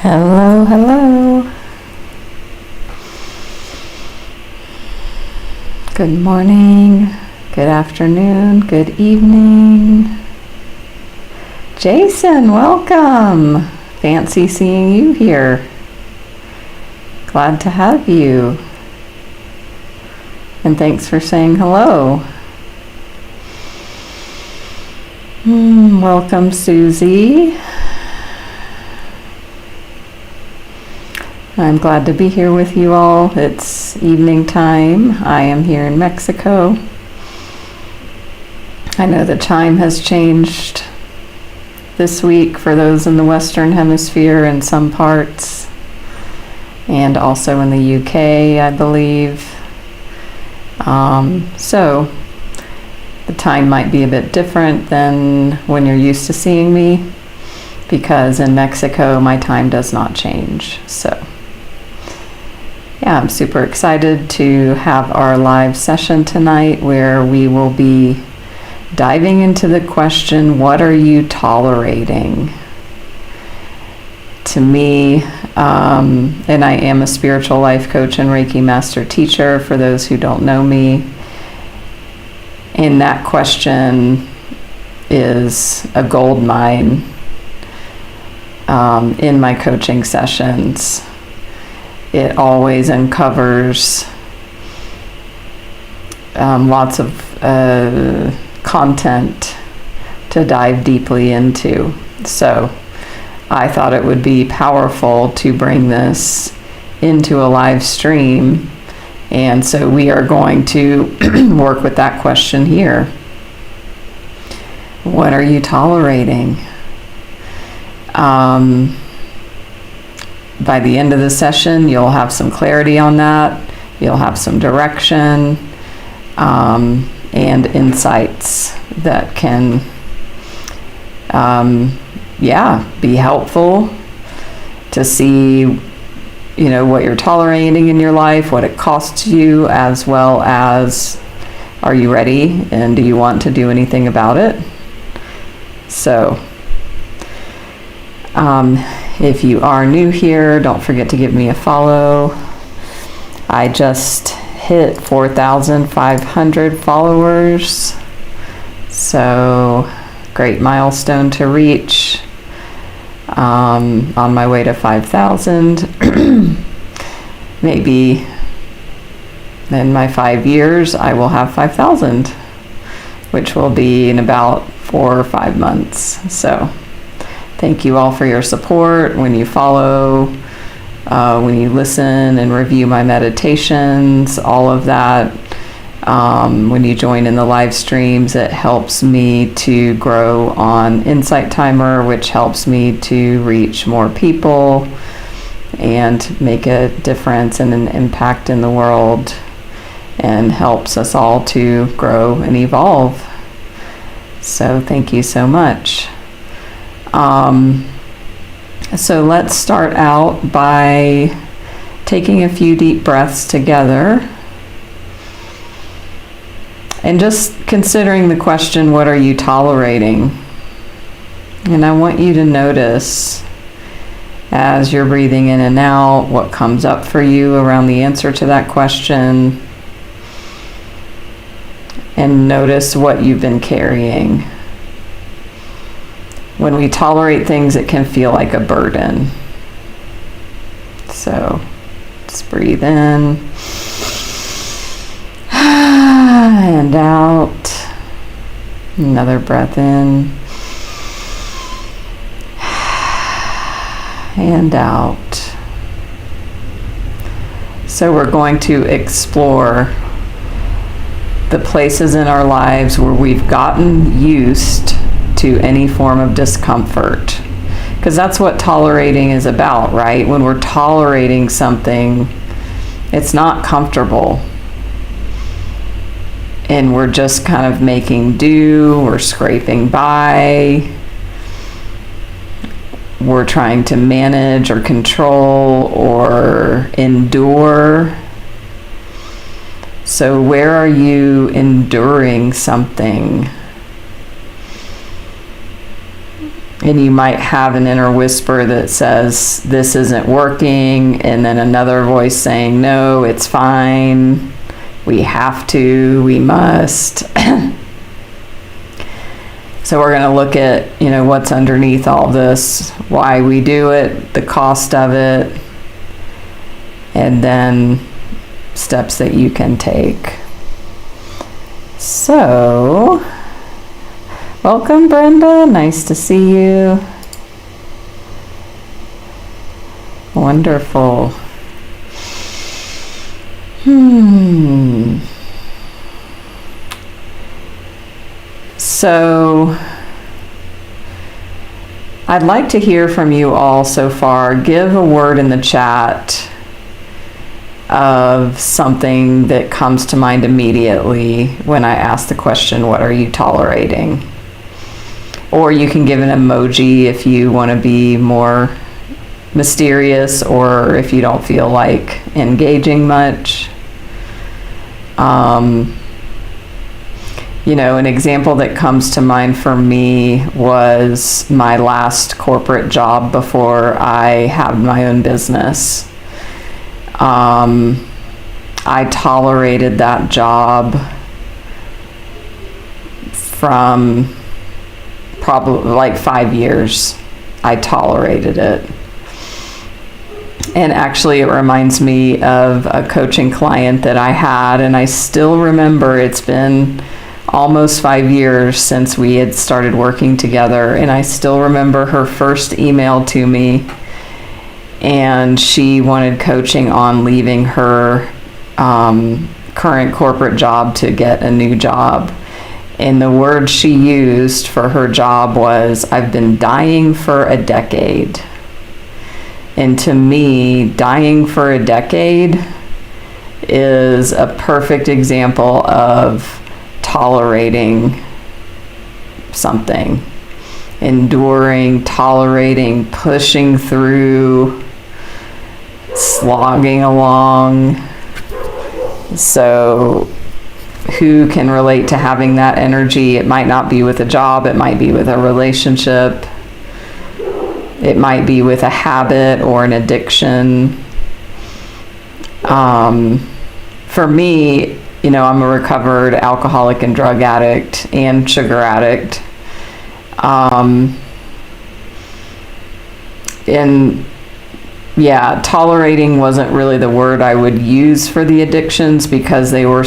Hello, hello. Good morning, good afternoon, good evening. Jason, welcome. Fancy seeing you here. Glad to have you. And thanks for saying hello. Welcome, Susie. I'm glad to be here with you all. It's evening time. I am here in Mexico. I know the time has changed this week for those in the Western Hemisphere in some parts, and also in the UK, I believe. So the time might be a bit different than when you're used to seeing me, because in Mexico my time does not change. So yeah, I'm super excited to have our live session tonight where we will be diving into the question, what are you tolerating? To me, and I am a spiritual life coach and Reiki master teacher for those who don't know me, and that question is a gold mine in my coaching sessions. It always uncovers lots of content to dive deeply into. So I thought it would be powerful to bring this into a live stream. And so we are going to work with that question here. What are you tolerating? By the end of the session, you'll have some clarity on that. You'll have some direction and insights that can, be helpful to see, what you're tolerating in your life, what it costs you, as well as, are you ready and do you want to do anything about it? So, if you are new here, don't forget to give me a follow. I just hit 4,500 followers, so great milestone to reach. On my way to 5,000. Maybe in my 5 years I will have 5,000, which will be in about 4 or 5 months. So thank you all for your support when you follow, when you listen and review my meditations, all of that. When you join in the live streams, it helps me to grow on Insight Timer, which helps me to reach more people and make a difference and an impact in the world, and helps us all to grow and evolve. So thank you so much. So let's start out by taking a few deep breaths together and just considering the question, what are you tolerating? And I want you to notice as you're breathing in and out what comes up for you around the answer to that question, and notice what you've been carrying. When we tolerate things, it can feel like a burden. So just breathe in and out. Another breath in and out. So we're going to explore the places in our lives where we've gotten used to any form of discomfort, because that's what tolerating is about, right? When we're tolerating something, it's not comfortable, and we're just kind of making do, we're scraping by, we're trying to manage or control or endure. So where are you enduring something? And you might have an inner whisper that says, this isn't working, and then another voice saying, no, it's fine, we have to, we must. So we're going to look at, what's underneath all this, why we do it, the cost of it, and then steps that you can take. So, welcome, Brenda. Nice to see you. Wonderful. So, I'd like to hear from you all so far. Give a word in the chat of something that comes to mind immediately when I ask the question, what are you tolerating? Or you can give an emoji if you want to be more mysterious, or if you don't feel like engaging much. An example that comes to mind for me was my last corporate job before I had my own business. I tolerated that job from probably like 5 years. I tolerated it. And actually it reminds me of a coaching client that I had, and I still remember, it's been almost 5 years since we had started working together, and I still remember her first email to me, and she wanted coaching on leaving her current corporate job to get a new job. And the word she used for her job was, I've been dying for a decade. And to me, dying for a decade is a perfect example of tolerating something. Enduring, tolerating, pushing through, slogging along. So who can relate to having that energy? It might not be with a job, it might be with a relationship, it might be with a habit or an addiction. For me, I'm a recovered alcoholic and drug addict and sugar addict. And yeah, tolerating wasn't really the word I would use for the addictions, because they were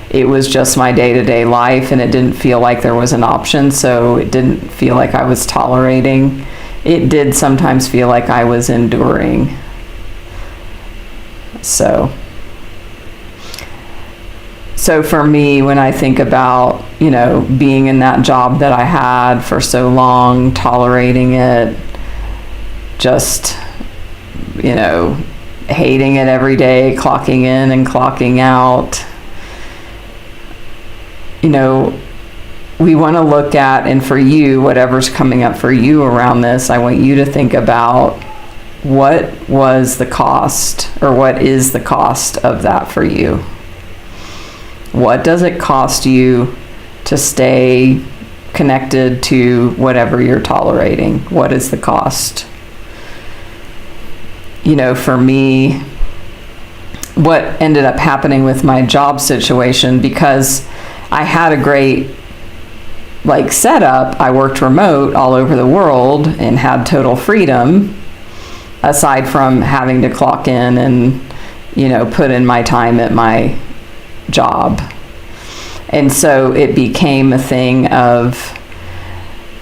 it was just my day-to-day life, and it didn't feel like there was an option, so it didn't feel like I was tolerating. It did sometimes feel like I was enduring. So for me, when I think about, being in that job that I had for so long, tolerating it, just, hating it every day, clocking in and clocking out, we want to look at, and for you, whatever's coming up for you around this, I want you to think about what was the cost, or what is the cost of that for you? What does it cost you to stay connected to whatever you're tolerating? What is the cost? For me, what ended up happening with my job situation, because I had a great setup, I worked remote all over the world and had total freedom, aside from having to clock in and, put in my time at my job. And so it became a thing of,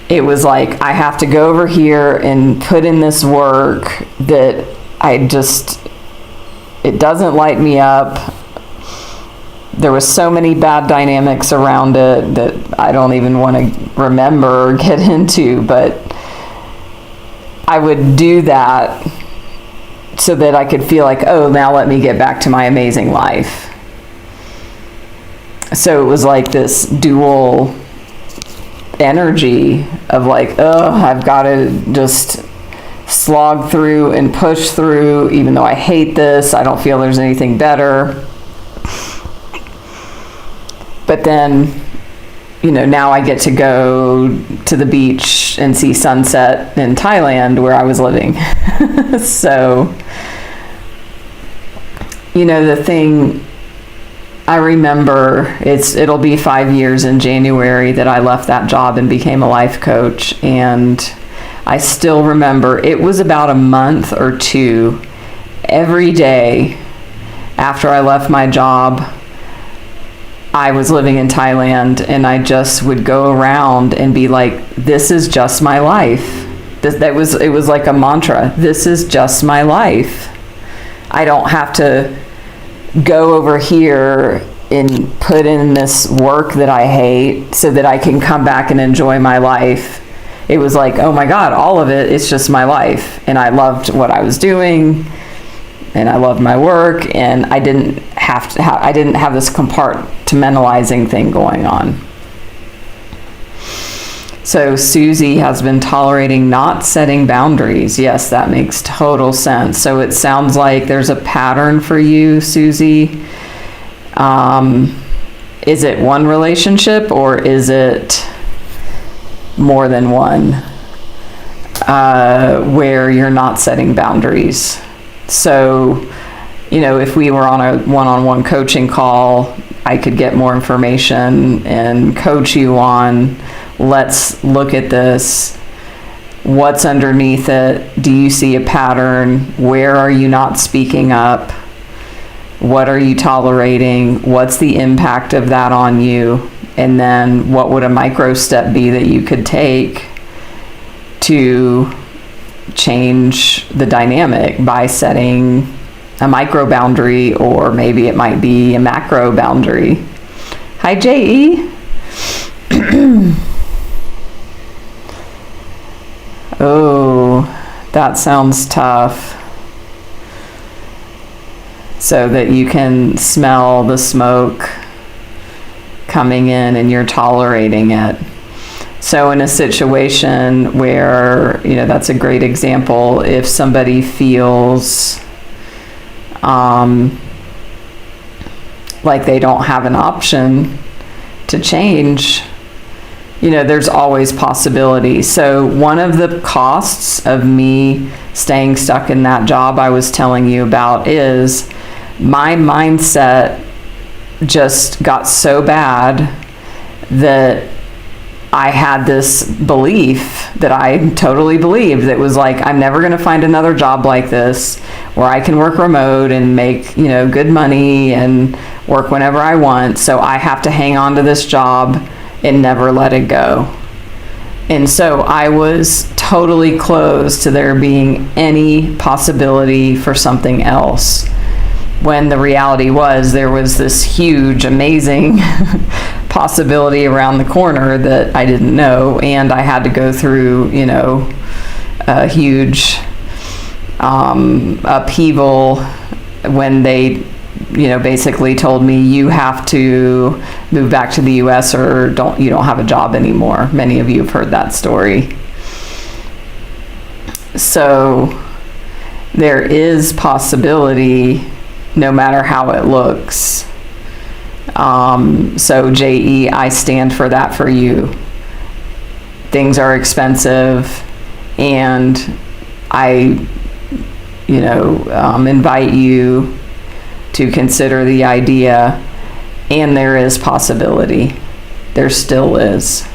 it was like, I have to go over here and put in this work that it doesn't light me up. There was so many bad dynamics around it that I don't even want to remember or get into, but I would do that so that I could feel like, oh, now let me get back to my amazing life. So it was like this dual energy of I've got to just slog through and push through, even though I hate this, I don't feel there's anything better. But then now I get to go to the beach and see sunset in Thailand where I was living. So, the thing I remember, it'll be 5 years in January that I left that job and became a life coach. And I still remember it was about a month or two every day after I left my job. I was living in Thailand, and I just would go around and be like, this is just my life. It was like a mantra. This is just my life. I don't have to go over here and put in this work that I hate so that I can come back and enjoy my life. It was like, oh my God, all of it's just my life. And I loved what I was doing, and I loved my work, and I didn't have this compartmentalizing thing going on. So Susie has been tolerating not setting boundaries. Yes, that makes total sense. So it sounds like there's a pattern for you, Susie. Is it one relationship, or is it more than one, where you're not setting boundaries? So, if we were on a one-on-one coaching call, I could get more information and coach you on, let's look at this. What's underneath it? Do you see a pattern? Where are you not speaking up? What are you tolerating? What's the impact of that on you? And then what would a micro step be that you could take to change the dynamic by setting a micro boundary, or maybe it might be a macro boundary? Hi, J.E. Oh, that sounds tough. So that you can smell the smoke coming in and you're tolerating it. So in a situation where, that's a great example, if somebody feels like they don't have an option to change, there's always possibility. So one of the costs of me staying stuck in that job I was telling you about is my mindset just got so bad that I had this belief that I totally believed that was like, I'm never going to find another job like this where I can work remote and make, good money and work whenever I want. So I have to hang on to this job and never let it go. And so I was totally closed to there being any possibility for something else, when the reality was there was this huge, amazing possibility around the corner that I didn't know, and I had to go through, a huge upheaval when they, basically told me, you have to move back to the U.S. or you don't have a job anymore. Many of you have heard that story. So there is possibility, no matter how it looks. So J.E., I stand for that for you. Things are expensive, and I, invite you to consider the idea, and there is possibility. There still is.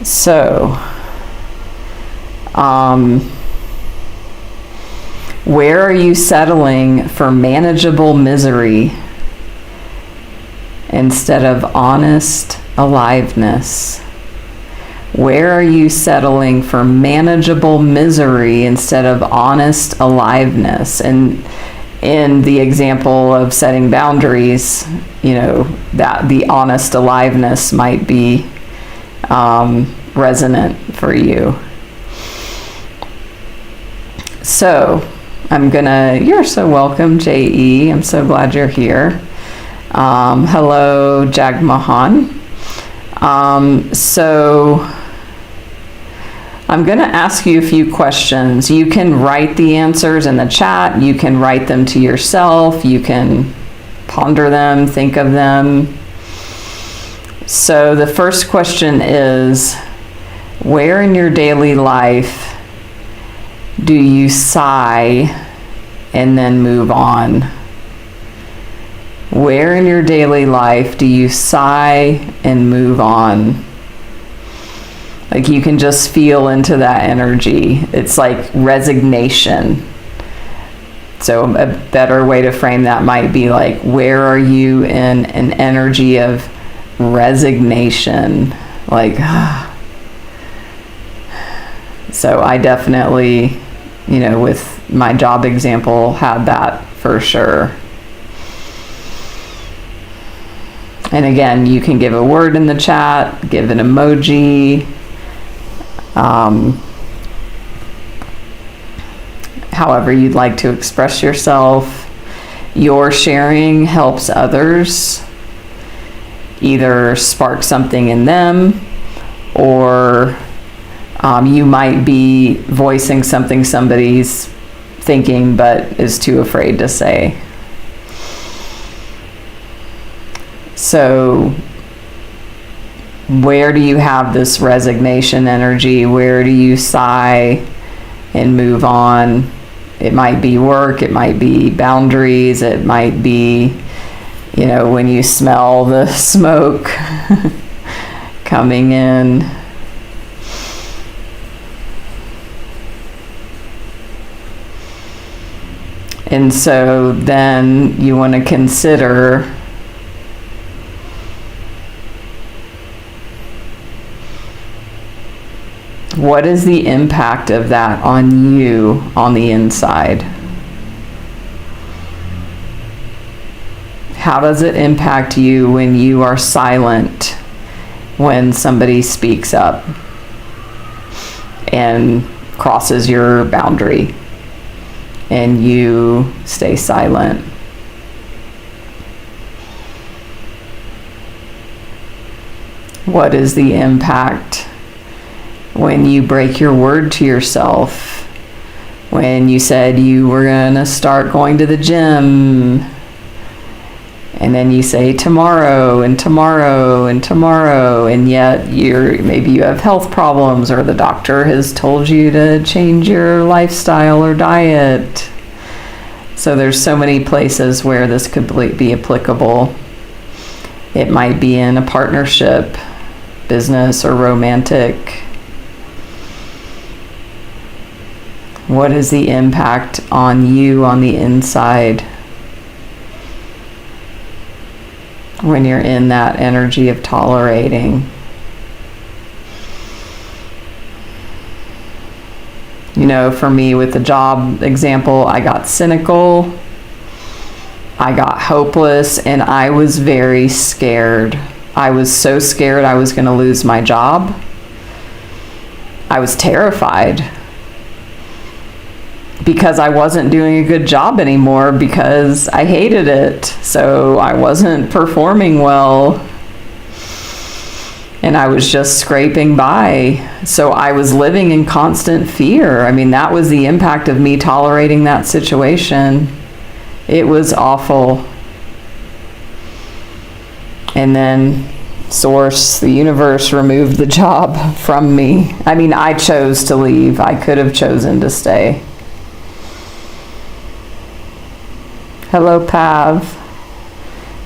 So, where are you settling for manageable misery instead of honest aliveness? Where are you settling for manageable misery instead of honest aliveness? And in the example of setting boundaries, that the honest aliveness might be resonant for you. So you're so welcome, J.E. I'm so glad you're here. Hello, Jagmohan. So I'm going to ask you a few questions. You can write the answers in the chat. You can write them to yourself. You can ponder them, think of them. So the first question is, where in your daily life do you sigh and then move on? Where in your daily life do you sigh and move on? Like, you can just feel into that energy. It's like resignation. So a better way to frame that might be like, where are you in an energy of resignation? Like, so I definitely, with my job example, had that for sure. And again, you can give a word in the chat, give an emoji, however you'd like to express yourself. Your sharing helps others either spark something in them, or you might be voicing something somebody's thinking but is too afraid to say. So where do you have this resignation energy? Where do you sigh and move on? It might be work, it might be boundaries, it might be, when you smell the smoke coming in. And so then you want to consider, what is the impact of that on you on the inside? How does it impact you when you are silent when somebody speaks up and crosses your boundary and you stay silent? What is the impact when you break your word to yourself? When you said you were going to start going to the gym, and then you say tomorrow and tomorrow and tomorrow, and yet maybe you have health problems, or the doctor has told you to change your lifestyle or diet. So there's so many places where this could be applicable. It might be in a partnership, business, or romantic. What is the impact on you on the inside when you're in that energy of tolerating? For me, with the job example, I got cynical, I got hopeless, and I was very scared. I was so scared I was going to lose my job. I was terrified because I wasn't doing a good job anymore, because I hated it. So I wasn't performing well, and I was just scraping by. So I was living in constant fear. I mean, that was the impact of me tolerating that situation. It was awful. And then Source, the universe, removed the job from me. I mean, I chose to leave. I could have chosen to stay. Hello, Pav.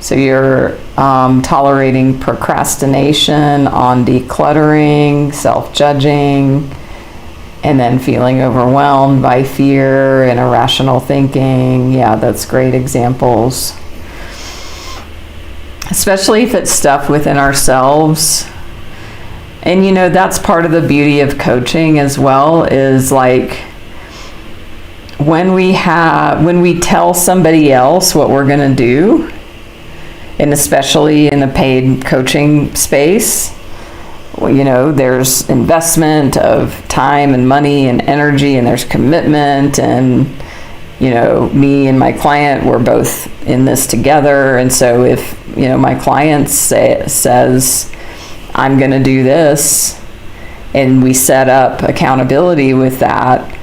So you're tolerating procrastination on decluttering, self-judging, and then feeling overwhelmed by fear and irrational thinking. Yeah, that's great examples. Especially if it's stuff within ourselves. And that's part of the beauty of coaching as well, is like, when we tell somebody else what we're going to do, and especially in the paid coaching space, there's investment of time and money and energy, and there's commitment, and me and my client, we're both in this together. And so if my client says I'm going to do this, and we set up accountability with that,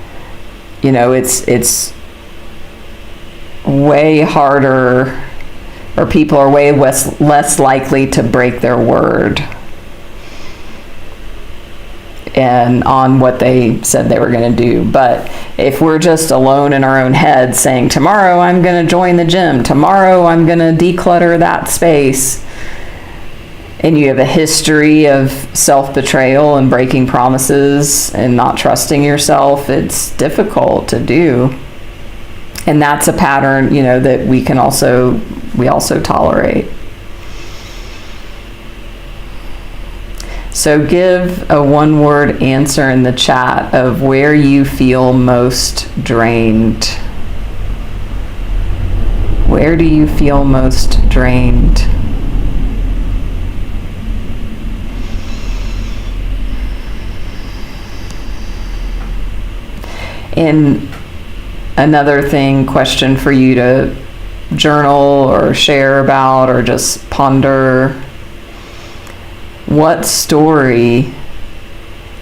it's way harder or people are way less likely to break their word and on what they said they were going to do. But if we're just alone in our own head saying, tomorrow I'm going to join the gym, tomorrow I'm going to declutter that space, and you have a history of self-betrayal and breaking promises and not trusting yourself, it's difficult to do. And that's a pattern, that we also tolerate. So give a one-word answer in the chat of where you feel most drained. Where do you feel most drained? And another question for you to journal or share about or just ponder. What story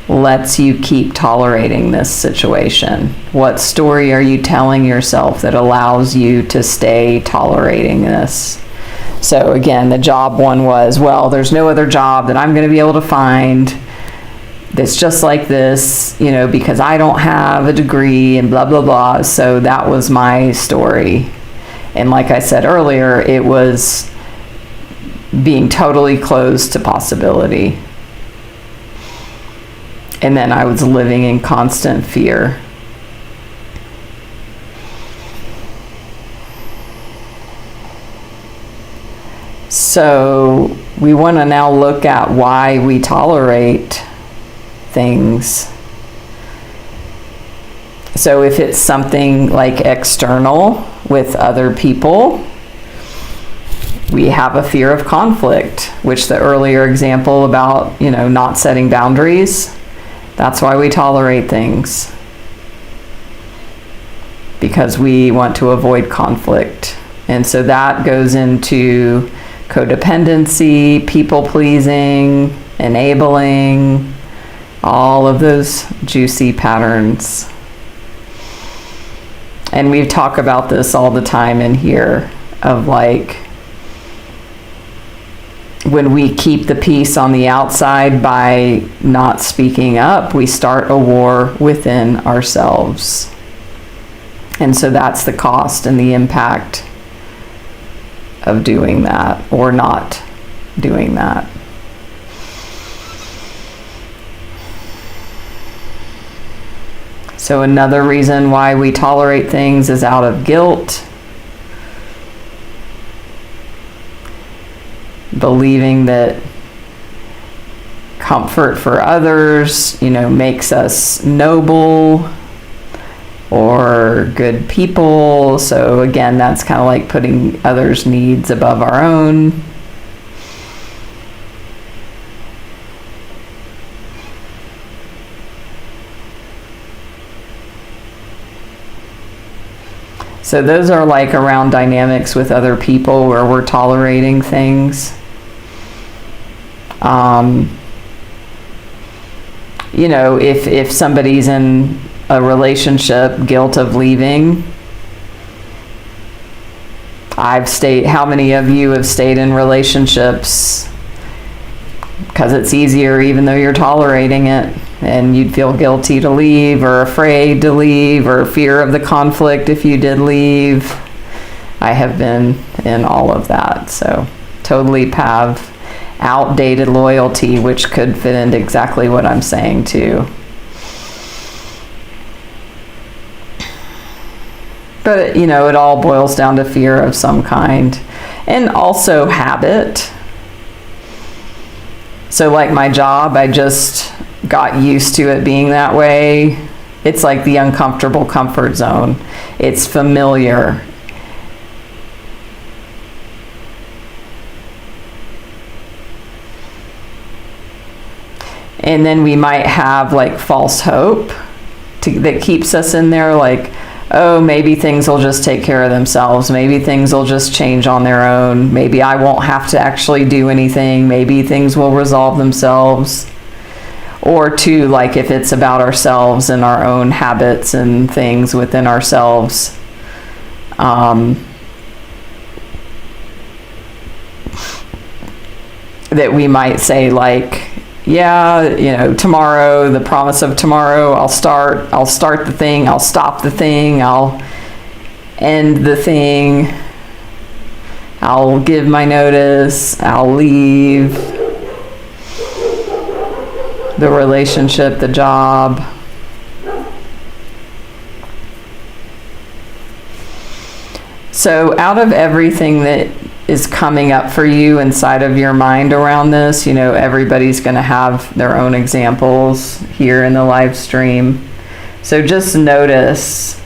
lets you keep tolerating this situation? What story are you telling yourself that allows you to stay tolerating this? So again, the job one was, well, there's no other job that I'm going to be able to find that's just like this, because I don't have a degree and blah, blah, blah. So that was my story. And like I said earlier, it was being totally closed to possibility. And then I was living in constant fear. So we want to now look at why we tolerate things. So if it's something like external with other people, we have a fear of conflict, which the earlier example about, not setting boundaries, that's why we tolerate things. Because we want to avoid conflict. And so that goes into codependency, people pleasing, enabling, all of those juicy patterns. And we talk about this all the time in here of when we keep the peace on the outside by not speaking up, we start a war within ourselves. And so that's the cost and the impact of doing that or not doing that. So another reason why we tolerate things is out of guilt. Believing that comfort for others, makes us noble or good people. So again, that's kind of like putting others' needs above our own. So those are around dynamics with other people where we're tolerating things. If somebody's in a relationship, guilt of leaving. How many of you have stayed in relationships because it's easier even though you're tolerating it, and you'd feel guilty to leave or afraid to leave or fear of the conflict if you did leave? I have been in all of that. So totally have outdated loyalty, which could fit into exactly what I'm saying too. But it all boils down to fear of some kind, and also habit. So like my job, I just got used to it being that way. It's like the uncomfortable comfort zone. It's familiar. And then we might have false hope that keeps us in there, oh, maybe things will just take care of themselves. Maybe things will just change on their own. Maybe I won't have to actually do anything. Maybe things will resolve themselves. Or two, if it's about ourselves and our own habits and things within ourselves. that we might say, like, yeah, tomorrow, the promise of tomorrow, I'll start the thing, I'll stop the thing, I'll end the thing, I'll give my notice, I'll leave the relationship, the job. So out of everything that is coming up for you inside of your mind around this, everybody's going to have their own examples here in the live stream. So just notice,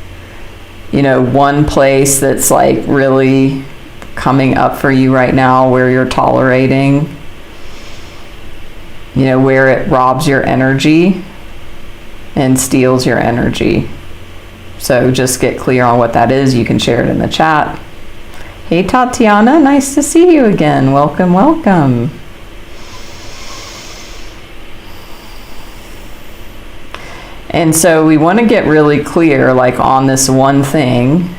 one place that's like really coming up for you right now where you're tolerating, where it robs your energy and steals your energy. So just get clear on what that is. You can share it in the chat. Hey Tatiana, nice to see you again. Welcome, welcome. And so we want to get really clear, like, on this one thing,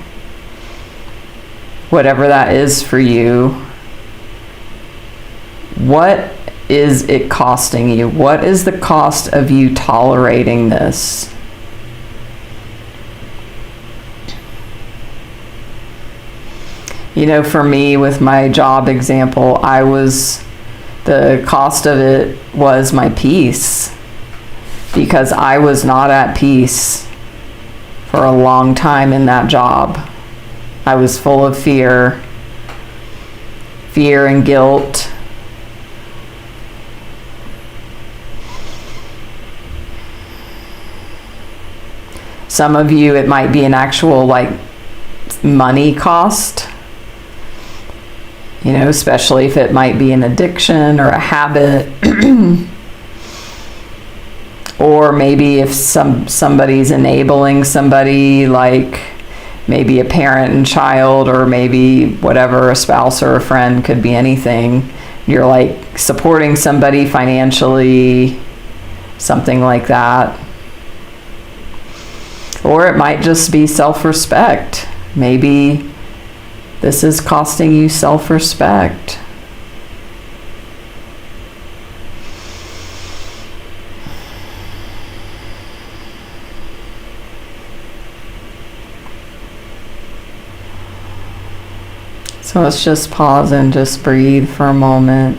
whatever that is for you. What is it costing you? What is the cost of you tolerating this? For me, with my job example, the cost of it was my peace, because I was not at peace for a long time in that job. I was full of fear and guilt. Some of you, it might be an actual, like, money cost. Especially if it might be an addiction or a habit. Or maybe if somebody's enabling somebody, like maybe a parent and child, or maybe whatever, a spouse or a friend, could be anything. You're like supporting somebody financially, something like that. Or it might just be self-respect. Maybe this is costing you self-respect. So let's just pause and just breathe for a moment.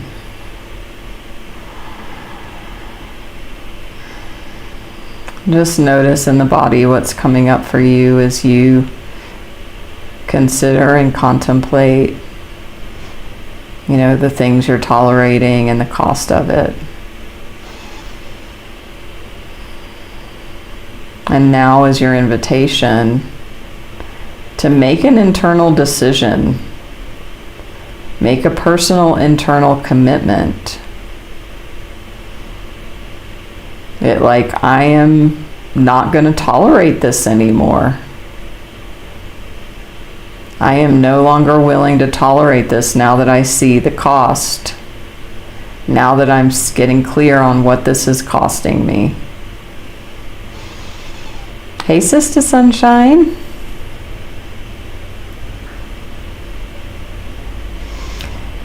Just notice in the body what's coming up for you as you consider and contemplate, the things you're tolerating and the cost of it. And now is your invitation to make an internal decision. Make a personal internal commitment. I am not going to tolerate this anymore. I am no longer willing to tolerate this now that I see the cost. Now that I'm getting clear on what this is costing me. Hey, Sister Sunshine.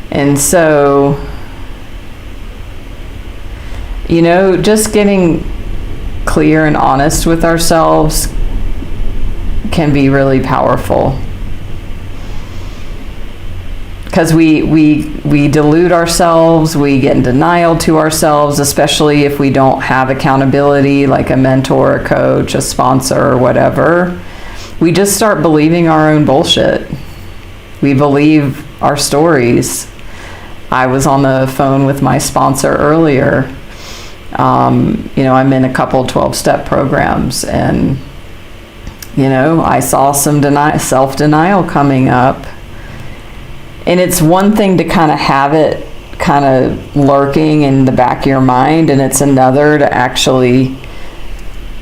And so, just getting clear and honest with ourselves can be really powerful. Because we delude ourselves, we get in denial to ourselves, especially if we don't have accountability, like a mentor, a coach, a sponsor, or whatever. We just start believing our own bullshit. We believe our stories. I was on the phone with my sponsor earlier. I'm in a couple 12-step programs, and, I saw some self-denial coming up. And it's one thing to kind of have it kind of lurking in the back of your mind, and it's another to actually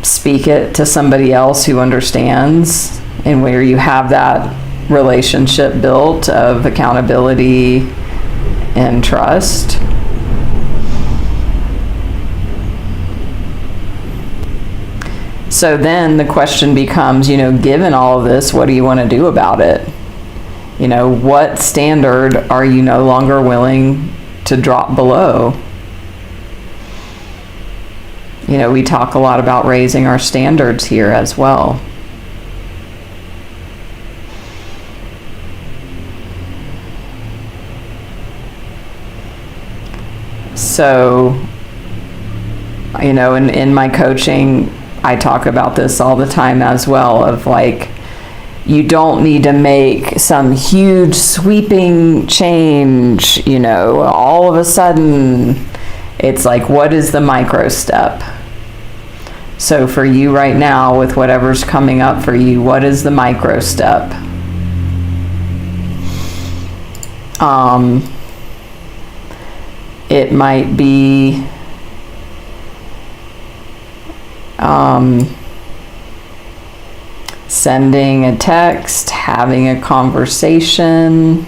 speak it to somebody else who understands, and where you have that relationship built of accountability and trust. So then the question becomes, given all of this, what do you want to do about it? What standard are you no longer willing to drop below. You know, we talk a lot about raising our standards here as well. So, you know, in my coaching, I talk about this all the time as well, of like, you don't need to make some huge sweeping change, you know, all of a sudden. It's like, what is the micro step? So for you right now, with whatever's coming up for you, what is the micro step? It might be sending a text, having a conversation,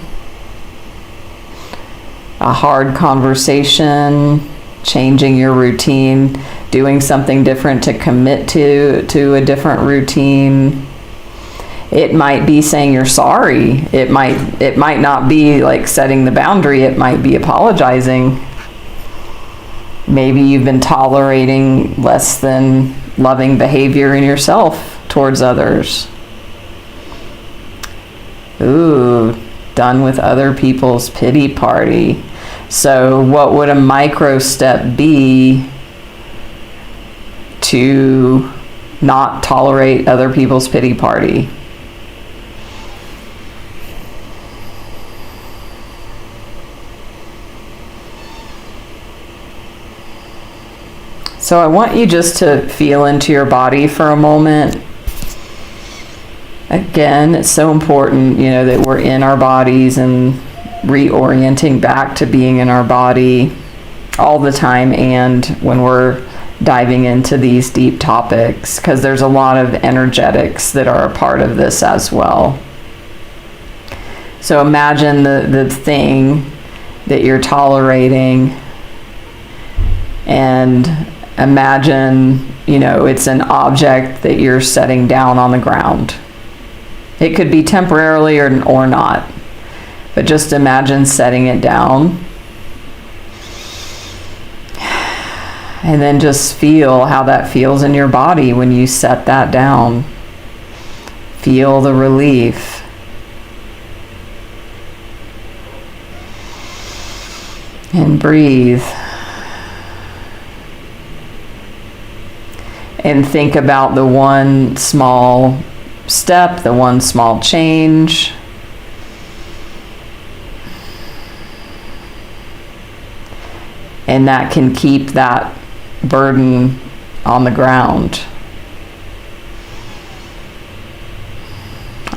a hard conversation, changing your routine, doing something different to commit to a different routine. It might be saying you're sorry. It might not be like setting the boundary. It might be apologizing. Maybe you've been tolerating less than loving behavior in yourself towards others. Ooh, done with other people's pity party. So what would a micro step be to not tolerate other people's pity party? So I want you just to feel into your body for a moment. Again, it's so important, you know, that we're in our bodies and reorienting back to being in our body all the time, and when we're diving into these deep topics, because there's a lot of energetics that are a part of this as well. So imagine the thing that you're tolerating, and imagine, you know, it's an object that you're setting down on the ground. It could be temporarily or not, but just imagine setting it down. And then just feel how that feels in your body when you set that down. Feel the relief. And breathe. And think about the one small step, the one small change. And that can keep that burden on the ground.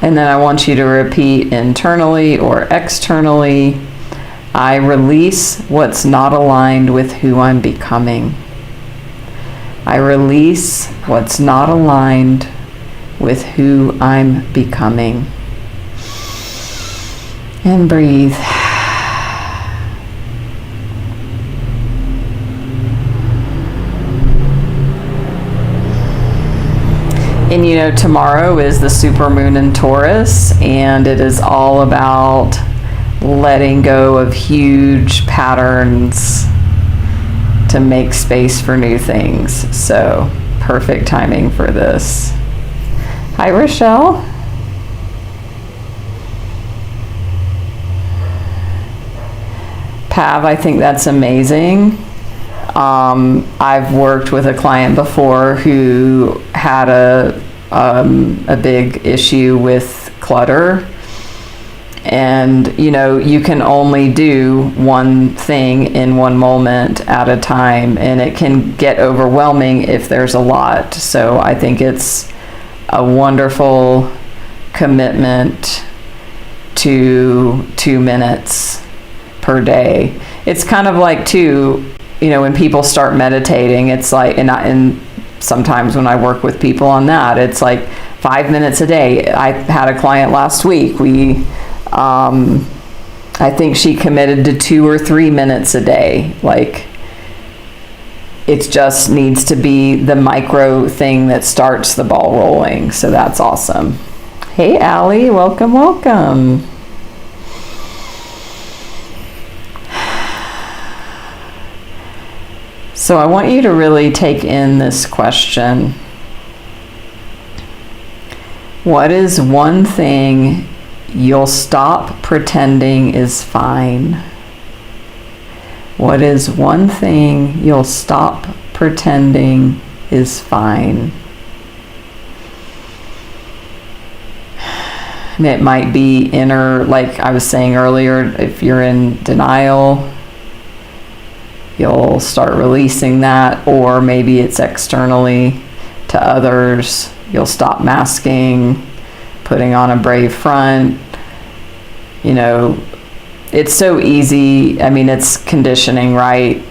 And then I want you to repeat internally or externally, I release what's not aligned with who I'm becoming. I release what's not aligned with who I'm becoming. And breathe. And you know, tomorrow is the supermoon in Taurus, and it is all about letting go of huge patterns to make space for new things. So, perfect timing for this. Hi, Rochelle. Pav, I think that's amazing. I've worked with a client before who had a big issue with clutter. And, you know, you can only do one thing in one moment at a time, and it can get overwhelming if there's a lot. So I think it's a wonderful commitment to 2 minutes per day. It's kind of like, too, you know, when people start meditating, it's like, and sometimes when I work with people on that, it's like 5 minutes a day. I had a client last week. I think she committed to 2 or 3 minutes a day. Like, it just needs to be the micro thing that starts the ball rolling. So that's awesome. Hey, Allie, welcome, welcome. So I want you to really take in this question. What is one thing you'll stop pretending is fine? What is one thing you'll stop pretending is fine? It might be inner, like I was saying earlier, if you're in denial, you'll start releasing that, or maybe it's externally to others. You'll stop masking, putting on a brave front. You know, it's so easy. I mean, it's conditioning, right?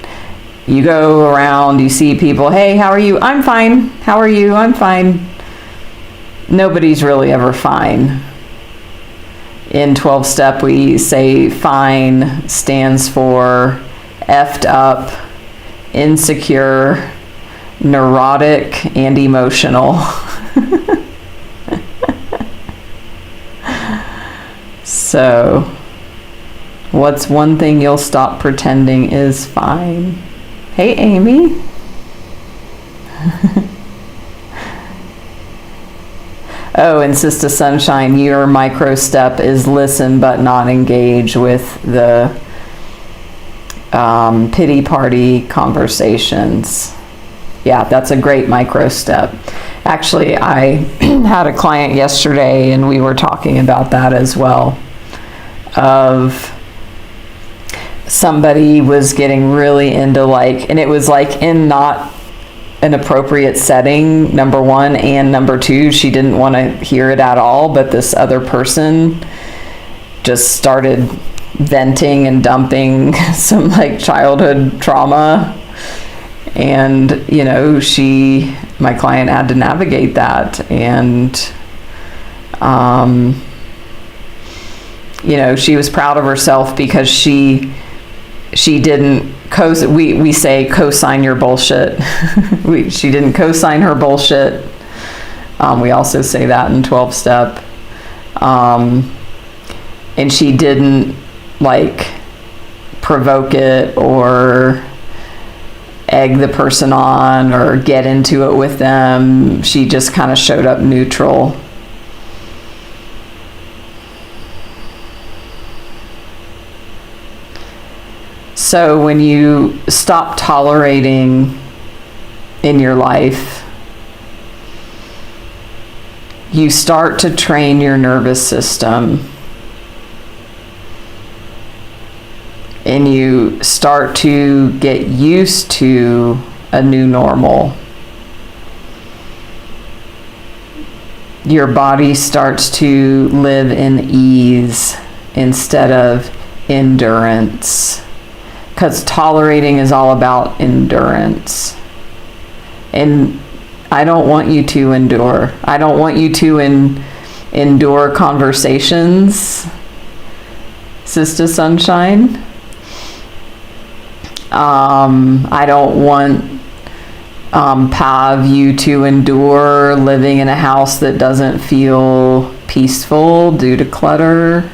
You go around, you see people, hey, how are you? I'm fine. How are you? I'm fine. Nobody's really ever fine. In 12-step, we say fine stands for effed up, insecure, neurotic, and emotional. So, what's one thing you'll stop pretending is fine? Hey, Amy. Oh, and Sister Sunshine, your micro step is listen but not engage with the pity party conversations. Yeah, that's a great micro step. Actually, I had a client yesterday and we were talking about that as well. Of somebody was getting really into and it was in not an appropriate setting, number one, and number two, she didn't want to hear it at all, but this other person just started venting and dumping some childhood trauma, and my client had to navigate that, and she was proud of herself because she didn't we say co-sign your bullshit. She didn't co-sign her bullshit. We also say that in 12-step. And she didn't provoke it or egg the person on or get into it with them. She just kind of showed up neutral. So when you stop tolerating in your life, you start to train your nervous system, and you start to get used to a new normal. Your body starts to live in ease instead of endurance. Because tolerating is all about endurance. And I don't want you to endure. I don't want you to endure conversations, Sister Sunshine. I don't want Pav you to endure living in a house that doesn't feel peaceful due to clutter.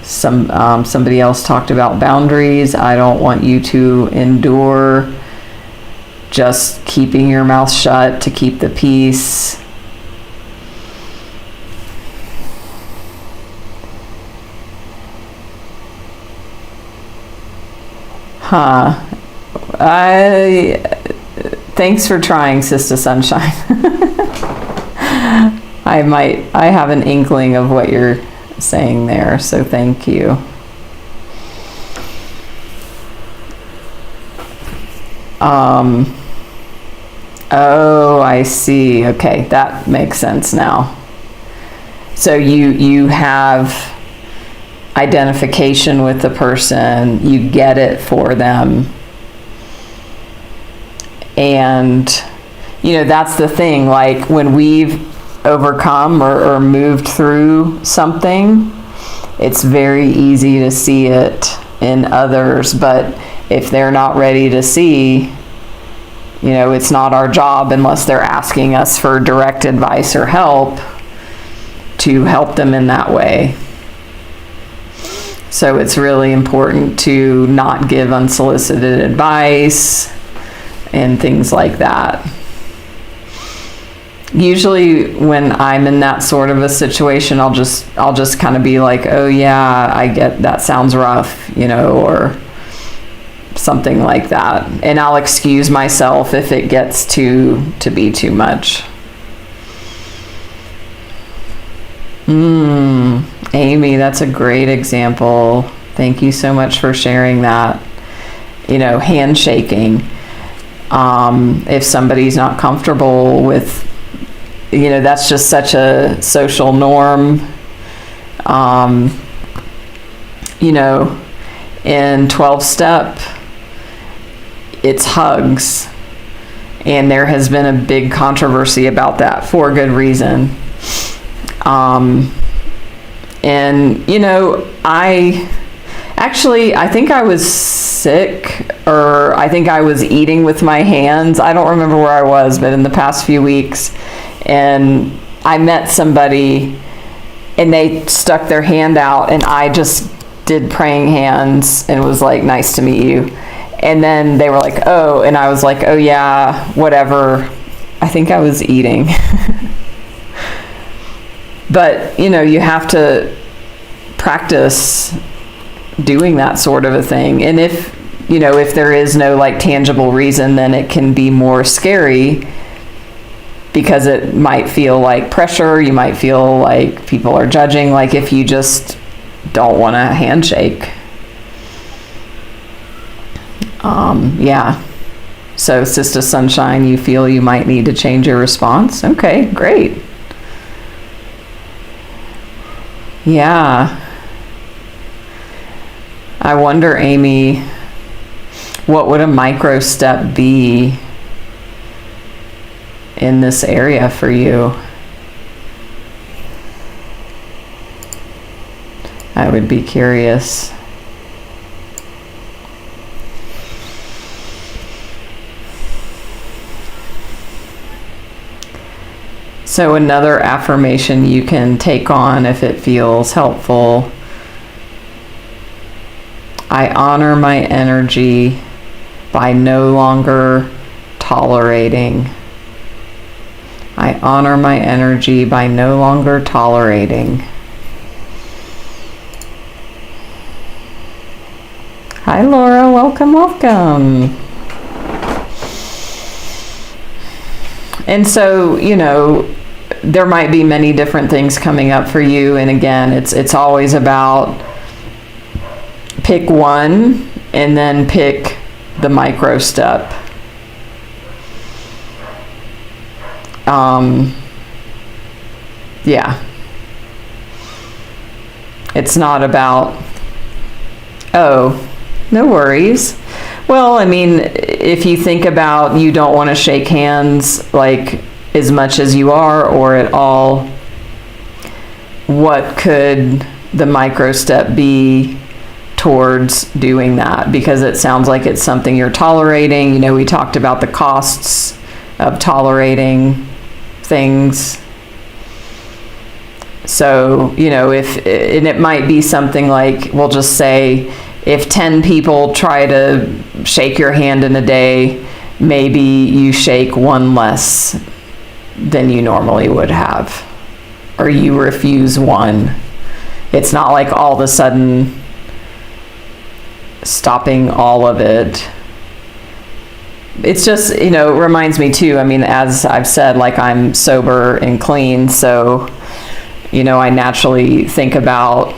Somebody else talked about boundaries. I don't want you to endure just keeping your mouth shut to keep the peace. Thanks for trying, Sister Sunshine. I have an inkling of what you're saying there, so thank you. Oh, I see. Okay, that makes sense now. So you have identification with the person, you get it for them, and that's the thing, when we've overcome or moved through something, it's very easy to see it in others, but if they're not ready to see, it's not our job, unless they're asking us for direct advice or help, to help them in that way. So it's really important to not give unsolicited advice and things like that. Usually when I'm in that sort of a situation, I'll just kind of be like, oh yeah, I get that, sounds rough, or something like that. And I'll excuse myself if it gets to be too much. Amy, that's a great example. Thank you so much for sharing that. Handshaking. If somebody's not comfortable with, that's just such a social norm. In 12-step, it's hugs. And there has been a big controversy about that for good reason. I think I was sick, or I think I was eating with my hands. I don't remember where I was, but in the past few weeks, and I met somebody and they stuck their hand out and I just did praying hands and was like, nice to meet you. And then they were like, oh, and I was like, oh yeah, whatever. I think I was eating. But, you have to practice doing that sort of a thing. And if there is no tangible reason, then it can be more scary because it might feel like pressure. You might feel like people are judging, if you just don't want a handshake. Yeah. So, Sister Sunshine, you feel you might need to change your response? Okay, great. Yeah. I wonder, Amy, what would a micro step be in this area for you? I would be curious. So another affirmation you can take on if it feels helpful. I honor my energy by no longer tolerating. I honor my energy by no longer tolerating. Hi Laura, welcome, welcome. And so, there might be many different things coming up for you. And again, it's always about pick one and then pick the micro step. Yeah. It's not about, oh, no worries. Well, if you think about you don't want to shake hands as much as you are or at all, what could the micro step be towards doing that? Because it sounds like it's something you're tolerating. We talked about the costs of tolerating things. So, and it might be something like, we'll just say, if 10 people try to shake your hand in a day, maybe you shake one less than you normally would have, or you refuse one. It's not like all of a sudden stopping all of it. It's just, it reminds me too, as I've said, I'm sober and clean, so, I naturally think about,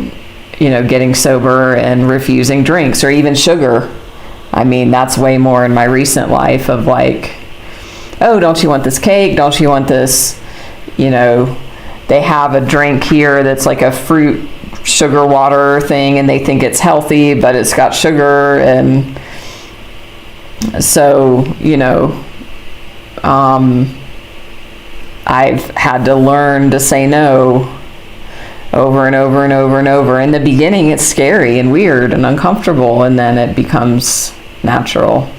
getting sober and refusing drinks or even sugar. That's way more in my recent life of oh, don't you want this cake? Don't you want this? They have a drink here that's like a fruit sugar water thing and they think it's healthy, but it's got sugar. And so, I've had to learn to say no over and over and over and over. In the beginning, it's scary and weird and uncomfortable, and then it becomes natural.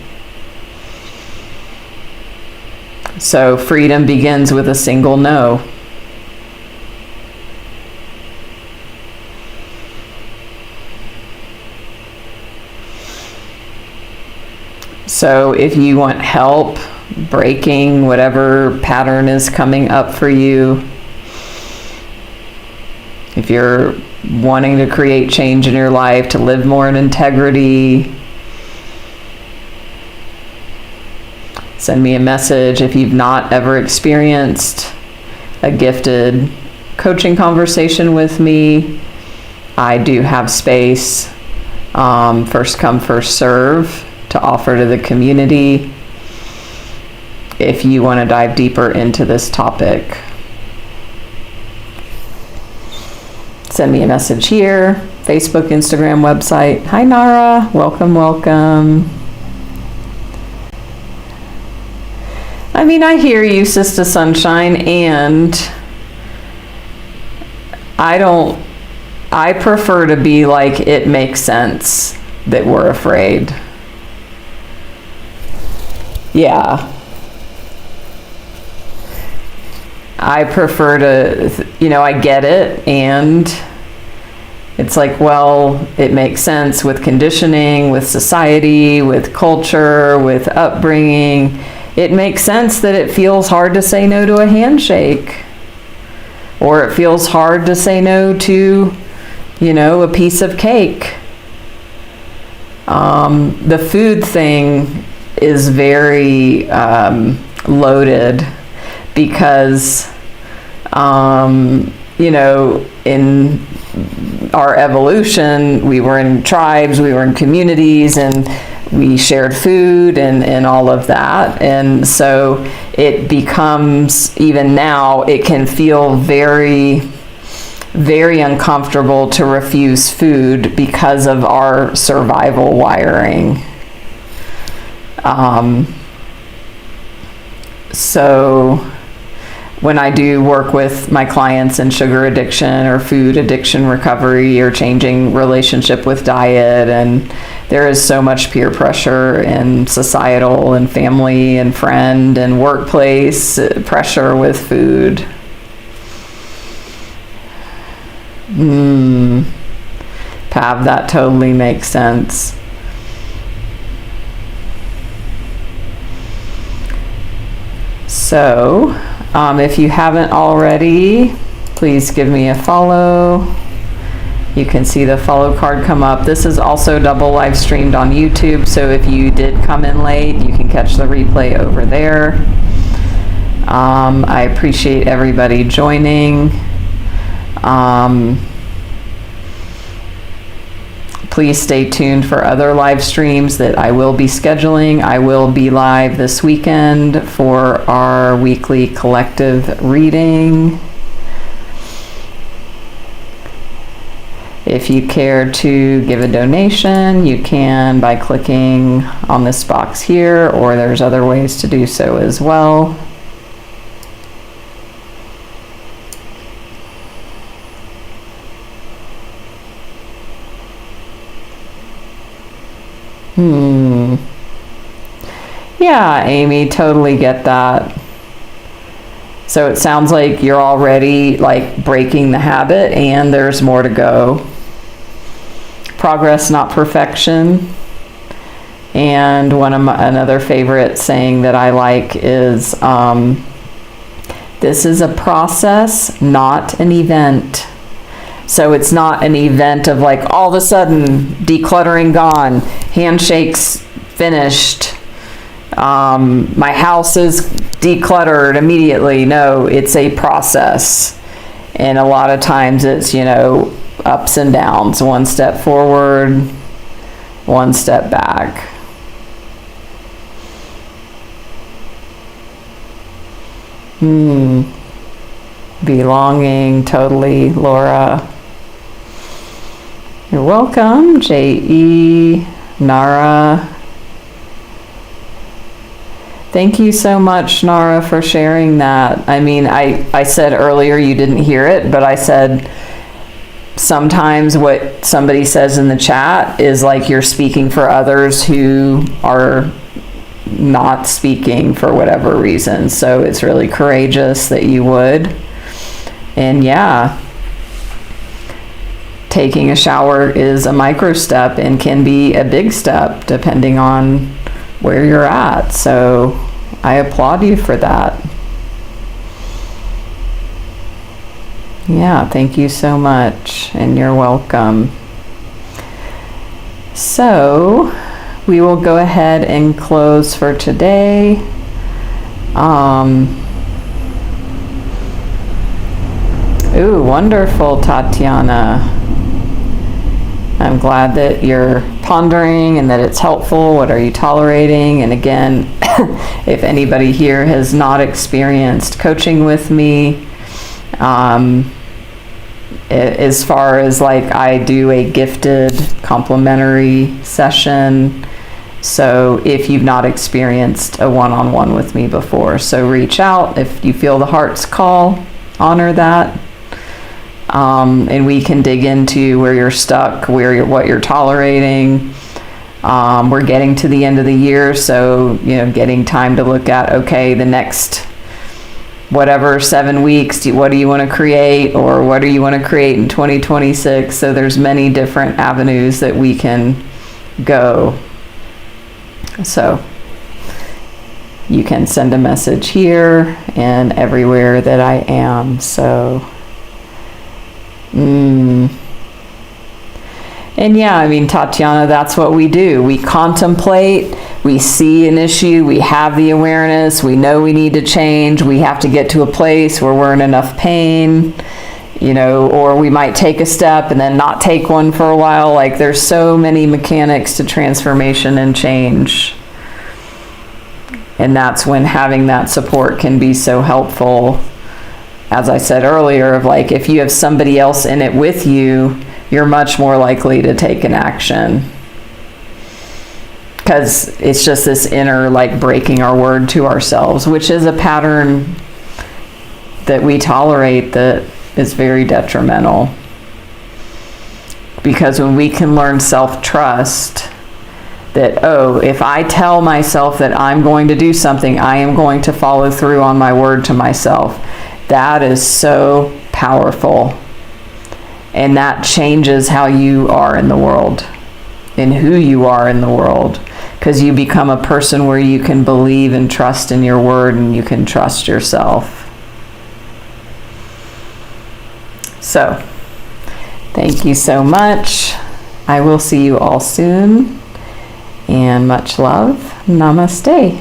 So freedom begins with a single no. So if you want help breaking whatever pattern is coming up for you, if you're wanting to create change in your life, to live more in integrity, send me a message. If you've not ever experienced a gifted coaching conversation with me, I do have space, first come, first serve, to offer to the community if you want to dive deeper into this topic. Send me a message here, Facebook, Instagram, website. Hi, Nara. Welcome, welcome. I mean, I hear you, Sister Sunshine, and I prefer to be like, it makes sense that we're afraid. Yeah. I prefer to, I get it, and it's like, well, it makes sense with conditioning, with society, with culture, with upbringing. It makes sense that it feels hard to say no to a handshake, or it feels hard to say no to, a piece of cake. The food thing is very loaded because, in our evolution, we were in tribes, we were in communities, and we shared food and all of that. And so it becomes, even now, it can feel very, very uncomfortable to refuse food because of our survival wiring. So when I do work with my clients in sugar addiction or food addiction recovery or changing relationship with diet, and there is so much peer pressure and societal and family and friend and workplace pressure with food. Pav, that totally makes sense. So, if you haven't already, please give me a follow. You can see the follow card come up. This is also double live streamed on YouTube, so if you did come in late, you can catch the replay over there. I appreciate everybody joining. Please stay tuned for other live streams that I will be scheduling. I will be live this weekend for our weekly collective reading. If you care to give a donation, you can by clicking on this box here, or there's other ways to do so as well. Yeah, Amy, totally get that. So it sounds like you're already like breaking the habit and there's more to go. Progress, not perfection. And another favorite saying that I like is, this is a process, not an event. So it's not an event of like all of a sudden decluttering gone, handshakes finished, my house is decluttered immediately. No, it's a process. And a lot of times it's, ups and downs, one step forward, one step back. Belonging, totally, Laura. You're welcome, J.E., Nara. Thank you so much, Nara, for sharing that. I mean, I said earlier, you didn't hear it, but I said sometimes what somebody says in the chat is like you're speaking for others who are not speaking for whatever reason. So it's really courageous that you would. And yeah, taking a shower is a micro step and can be a big step depending on where you're at. So I applaud you for that. Yeah, thank you so much, and you're welcome. So we will go ahead and close for today. Ooh, wonderful, Tatiana. I'm glad that you're pondering and that it's helpful. What are you tolerating? And again, if anybody here has not experienced coaching with me, as far as like I do a gifted complimentary session, so if you've not experienced a one-on-one with me before, so reach out if you feel the heart's call, honor that, and we can dig into where you're stuck, what you're tolerating. We're getting to the end of the year, so getting time to look at, okay, the next whatever 7 weeks, what do you want to create, or what do you want to create in 2026? So there's many different avenues that we can go. So you can send a message here and everywhere that I am. So and yeah, I mean, Tatiana, that's what we do. We contemplate, we see an issue, we have the awareness, we know we need to change, we have to get to a place where we're in enough pain, or we might take a step and then not take one for a while. Like, there's so many mechanics to transformation and change. And that's when having that support can be so helpful. As I said earlier, of like, if you have somebody else in it with you, you're much more likely to take an action, because it's just this inner, like, breaking our word to ourselves, which is a pattern that we tolerate that is very detrimental. Because when we can learn self-trust, that, if I tell myself that I'm going to do something, I am going to follow through on my word to myself. That is so powerful. And that changes how you are in the world and who you are in the world, because you become a person where you can believe and trust in your word, and you can trust yourself. So, thank you so much. I will see you all soon, and much love. Namaste.